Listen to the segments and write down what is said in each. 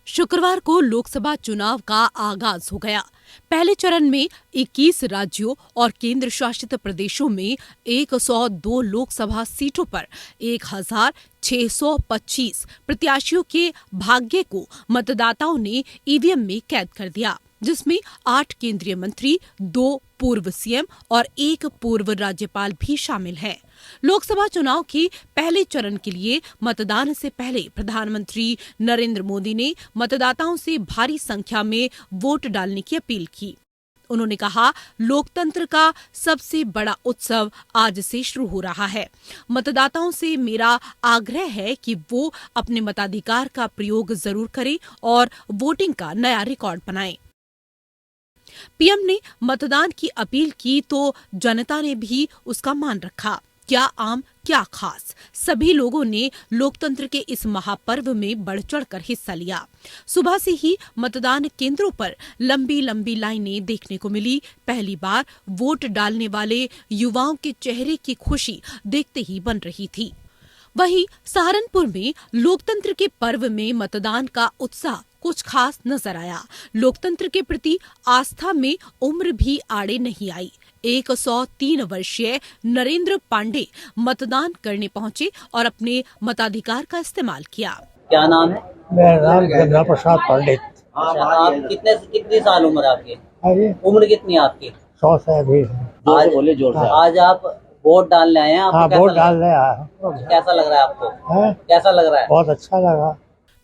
शुक्रवार को लोकसभा चुनाव का आगाज हो गया। पहले चरण में 21 राज्यों और केंद्र शासित प्रदेशों में 102 लोकसभा सीटों पर 1625 प्रत्याशियों के भाग्य को मतदाताओं ने ईवीएम में कैद कर दिया, जिसमें 8 केंद्रीय मंत्री, 2 पूर्व सीएम और 1 पूर्व राज्यपाल भी शामिल हैं। लोकसभा चुनाव के पहले चरण के लिए मतदान से पहले प्रधानमंत्री नरेंद्र मोदी ने मतदाताओं से भारी संख्या में वोट डालने की अपील की। उन्होंने कहा, लोकतंत्र का सबसे बड़ा उत्सव आज से शुरू हो रहा है। मतदाताओं से मेरा आग्रह है कि वो अपने मताधिकार का प्रयोग जरूर करें और वोटिंग का नया रिकॉर्ड बनाएं। पीएम ने मतदान की अपील की तो जनता ने भी उसका मान रखा। क्या आम क्या खास, सभी लोगों ने लोकतंत्र के इस महापर्व में बढ़ चढ़कर हिस्सा लिया। सुबह से ही मतदान केंद्रों पर लंबी लंबी लाइनें देखने को मिली। पहली बार वोट डालने वाले युवाओं के चेहरे की खुशी देखते ही बन रही थी। वहीं सहारनपुर में लोकतंत्र के पर्व में मतदान का उत्साह कुछ खास नजर आया। लोकतंत्र के प्रति आस्था में उम्र भी आड़े नहीं आई। 103 वर्षीय नरेंद्र पांडे मतदान करने पहुंचे और अपने मताधिकार का इस्तेमाल किया। क्या नाम है? मेरा नाम चंद्रा प्रसाद पंडित। आप कितनी साल उम्र आपकी? उम्र कितनी आपकी? 100 से अधिक। आज बोले जोर से। आज आप वोट डालने आए हैं? आपको वोट डालने आया। कैसा लग रहा है आपको? कैसा लग रहा है? बहुत अच्छा लगा।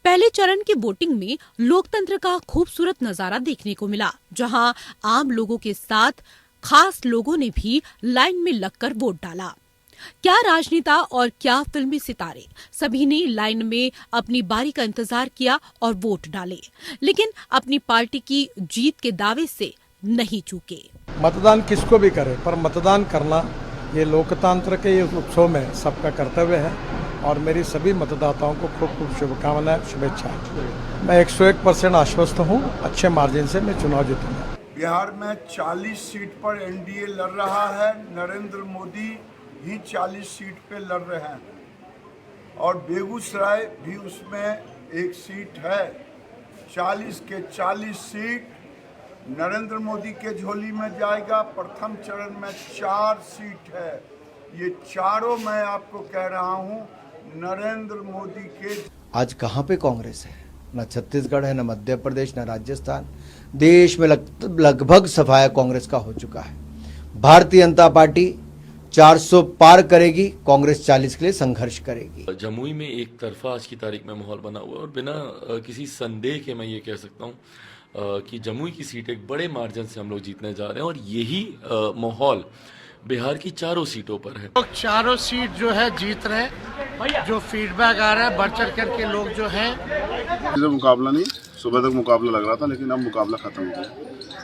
पहले चरण की वोटिंग में लोकतंत्र का खूबसूरत नजारा देखने को मिला, जहां आम लोगों के साथ खास लोगों ने भी लाइन में लगकर वोट डाला। क्या राजनेता और क्या फिल्मी सितारे, सभी ने लाइन में अपनी बारी का इंतजार किया और वोट डाले, लेकिन अपनी पार्टी की जीत के दावे से नहीं चूके। मतदान किसको भी करे, पर मतदान करना ये लोकतंत्र के इस उत्सव में सबका कर्तव्य है और मेरी सभी मतदाताओं को खूब खूब शुभकामनाएं, शुभेच्छाएं। मैं 101% आश्वस्त हूँ, अच्छे मार्जिन से मैं चुनाव जीतूंगा। बिहार में 40 सीट पर एनडीए लड़ रहा है। नरेंद्र मोदी भी 40 सीट पे लड़ रहे हैं और बेगूसराय भी उसमें एक सीट है। 40 के 40 सीट नरेंद्र मोदी के झोली में जाएगा। प्रथम चरण में 4 सीट है। ये चारों मैं आपको कह रहा हूँ नरेंद्र मोदी के। आज कहाँ पे कांग्रेस है? न छत्तीसगढ़ है, न मध्य प्रदेश, न राजस्थान। देश में लगभग सफाया कांग्रेस का हो चुका है। भारतीय जनता पार्टी 400 पार करेगी, कांग्रेस 40 के लिए संघर्ष करेगी। जमुई में एक तरफा आज की तारीख में माहौल बना हुआ है और बिना किसी संदेह के मैं ये कह सकता हूँ कि जमुई की सीट एक बड़े मार्जिन से हम लोग जीतने जा रहे हैं और यही माहौल बिहार की चारों सीटों पर है। लोग चारों सीट जो है जीत रहे हैं। जो फीडबैक आ रहा है बढ़ चढ़ करके लोग जो है। मुकाबला नहीं, सुबह तक मुकाबला लग रहा था, लेकिन अब मुकाबला खत्म हो गया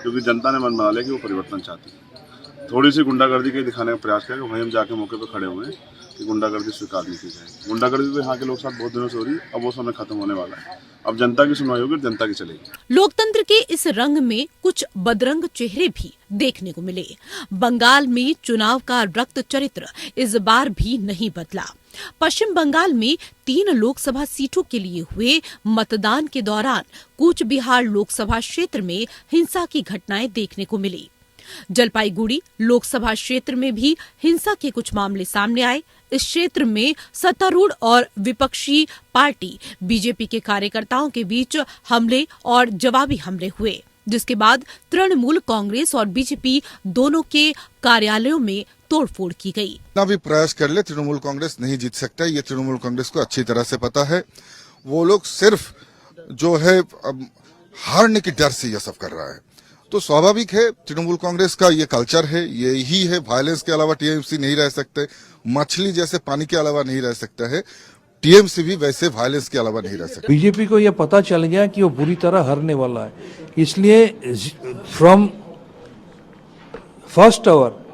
क्योंकि जनता ने मन बना लिया कि वो परिवर्तन चाहती है। थोड़ी सी गुंडागर्दी के दिखाने का प्रयास किया, वहीं हम जाके मौके पर खड़े हुए हैं कि गुंडागर्दी स्वीकार नहीं की जाए। गुंडागर्दी तो यहाँ के लोग साथ बहुत दिनों से हो रही है, अब वो समय खत्म होने वाला है। अब जनता की सुनवाई होगी, जनता की चलेगी। लोकतंत्र के इस रंग में कुछ बदरंग चेहरे भी देखने को मिले। बंगाल में चुनाव का रक्त चरित्र इस बार भी नहीं बदला। पश्चिम बंगाल में 3 लोकसभा सीटों के लिए हुए मतदान के दौरान कूच बिहार लोकसभा क्षेत्र में हिंसा की घटनाएं देखने को मिली। जलपाईगुड़ी लोकसभा क्षेत्र में भी हिंसा के कुछ मामले सामने आए। इस क्षेत्र में सत्तारूढ़ और विपक्षी पार्टी बीजेपी के कार्यकर्ताओं के बीच हमले और जवाबी हमले हुए, जिसके बाद तृणमूल कांग्रेस और बीजेपी दोनों के कार्यालयों में तोड़फोड़ की गई। कितना भी प्रयास कर ले, तृणमूल कांग्रेस नहीं जीत सकता। ये तृणमूल कांग्रेस को अच्छी तरह से पता है। वो लोग सिर्फ जो है हारने के डर से यह सब कर रहा है। तो स्वाभाविक है, तृणमूल कांग्रेस का ये कल्चर है, यही है। वायलेंस के अलावा टीएमसी नहीं रह सकते। मछली जैसे पानी के अलावा नहीं रह सकता है, टीएमसी भी वैसे वायलेंस के अलावा नहीं रह सकता। बीजेपी को यह पता चल गया कि वो बुरी तरह हारने वाला है, इसलिए फ्रॉम फर्स्ट आवर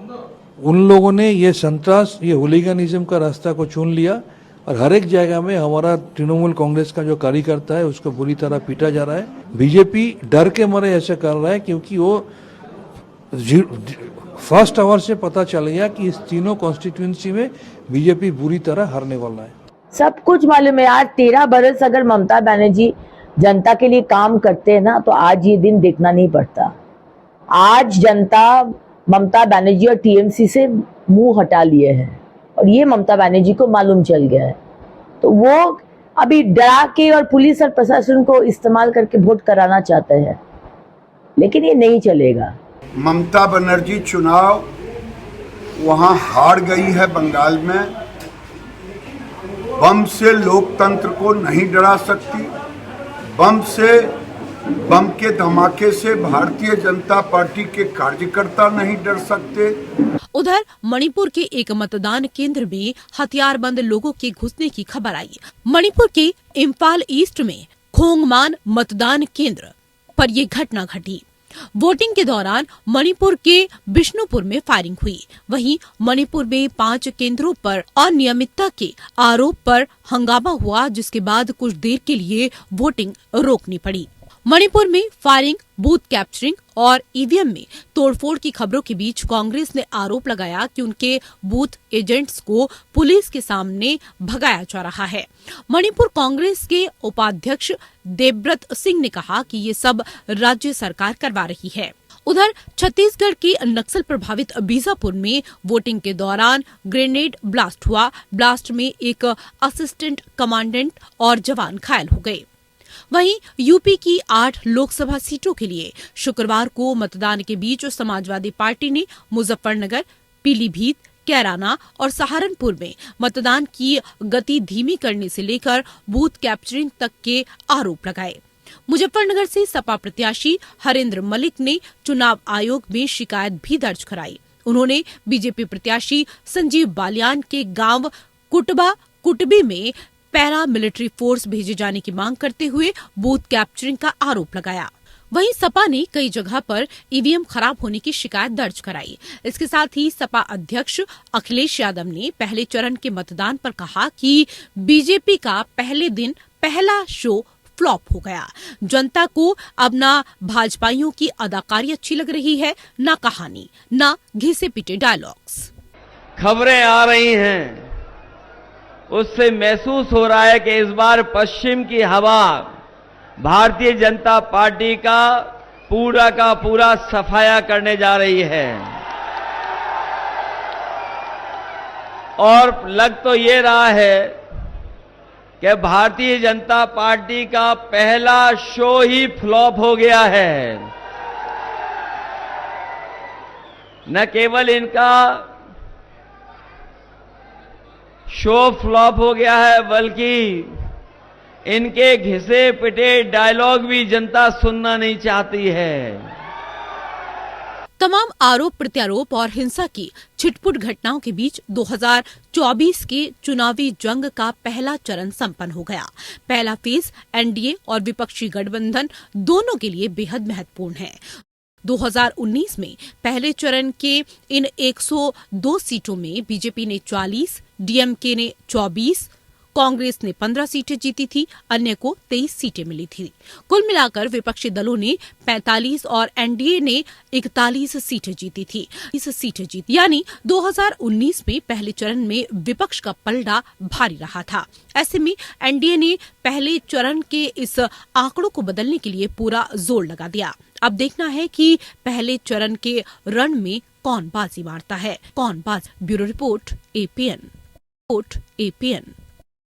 उन लोगों ने ये संतरास, ये हुलीगनिज्म का रास्ता को चुन लिया और हर एक जगह में हमारा तृणमूल कांग्रेस का जो कार्यकर्ता है उसको बुरी तरह पीटा जा रहा है। बीजेपी डर के मारे ऐसा कर रहा है क्योंकि वो फर्स्ट आवर से पता चल गया कि इस तीनों कॉन्स्टिट्यूएंसी में बीजेपी बुरी तरह हारने वाला है। सब कुछ मालूम है यार। 13 बरस अगर ममता बनर्जी जनता के लिए काम करते हैं ना, तो आज ये दिन देखना नहीं पड़ता। आज जनता ममता बनर्जी और टीएमसी से मुंह हटा लिए हैं और ये ममता बनर्जी को मालूम चल गया है, तो वो अभी डरा के और पुलिस और प्रशासन को इस्तेमाल करके वोट कराना चाहते हैं, लेकिन ये नहीं चलेगा। ममता बनर्जी चुनाव वहां हार गई है बंगाल में। बम से लोकतंत्र को नहीं डरा सकती, बम के धमाके से भारतीय जनता पार्टी के कार्यकर्ता नहीं डर सकते। उधर मणिपुर के एक मतदान केंद्र में हथियारबंद लोगों के घुसने की खबर आई। मणिपुर के इम्फाल ईस्ट में खोंगमान मतदान केंद्र पर ये घटना घटी। वोटिंग के दौरान मणिपुर के बिष्णुपुर में फायरिंग हुई। वहीं मणिपुर में 5 केंद्रों पर अनियमितता के आरोप पर हंगामा हुआ, जिसके बाद कुछ देर के लिए वोटिंग रोकनी पड़ी। मणिपुर में फायरिंग, बूथ कैप्चरिंग और ईवीएम में तोड़फोड़ की खबरों के बीच कांग्रेस ने आरोप लगाया कि उनके बूथ एजेंट्स को पुलिस के सामने भगाया जा रहा है। मणिपुर कांग्रेस के उपाध्यक्ष देवव्रत सिंह ने कहा कि ये सब राज्य सरकार करवा रही है। उधर छत्तीसगढ़ के नक्सल प्रभावित बीजापुर में वोटिंग के दौरान ग्रेनेड ब्लास्ट हुआ। ब्लास्ट में एक असिस्टेंट कमांडेंट और जवान घायल हो गए। वहीं यूपी की 8 लोकसभा सीटों के लिए शुक्रवार को मतदान के बीच समाजवादी पार्टी ने मुजफ्फरनगर, पीलीभीत, कैराना और सहारनपुर में मतदान की गति धीमी करने से लेकर बूथ कैप्चरिंग तक के आरोप लगाए। मुजफ्फरनगर से सपा प्रत्याशी हरेंद्र मलिक ने चुनाव आयोग में शिकायत भी दर्ज कराई। उन्होंने बीजेपी प्रत्याशी संजीव बालियान के गांव कुटबी में पैरा मिलिट्री फोर्स भेजे जाने की मांग करते हुए बूथ कैप्चरिंग का आरोप लगाया। वहीं सपा ने कई जगह पर ईवीएम खराब होने की शिकायत दर्ज कराई। इसके साथ ही सपा अध्यक्ष अखिलेश यादव ने पहले चरण के मतदान पर कहा कि बीजेपी का पहले दिन पहला शो फ्लॉप हो गया। जनता को अब ना भाजपाइयों की अदाकारी अच्छी लग रही है, ना कहानी, ना घिसे पिटे डायलॉग्स। खबरें आ रही हैं, उससे महसूस हो रहा है कि इस बार पश्चिम की हवा भारतीय जनता पार्टी का पूरा सफाया करने जा रही है। और लग तो ये रहा है कि भारतीय जनता पार्टी का पहला शो ही फ्लॉप हो गया है। न केवल इनका शो फ्लॉप हो गया है, बल्कि इनके घिसे पिटे डायलॉग भी जनता सुनना नहीं चाहती है। तमाम आरोप प्रत्यारोप और हिंसा की छिटपुट घटनाओं के बीच 2024 के चुनावी जंग का पहला चरण संपन्न हो गया। पहला फेज एनडीए और विपक्षी गठबंधन दोनों के लिए बेहद महत्वपूर्ण है। 2019 में पहले चरण के इन 102 सीटों में बीजेपी ने 40, डीएमके ने 24, कांग्रेस ने 15 सीटें जीती थी, अन्य को 23 सीटें मिली थी। कुल मिलाकर विपक्षी दलों ने 45 और एनडीए ने 41 सीटें जीती थी। यानी 2019 में पहले चरण में विपक्ष का पलड़ा भारी रहा था। ऐसे में एनडीए ने पहले चरण के इस आंकड़ों को बदलने के लिए पूरा जोर लगा दिया। अब देखना है कि पहले चरण के रण में कौन बाजी मारता है। Bureau report APN.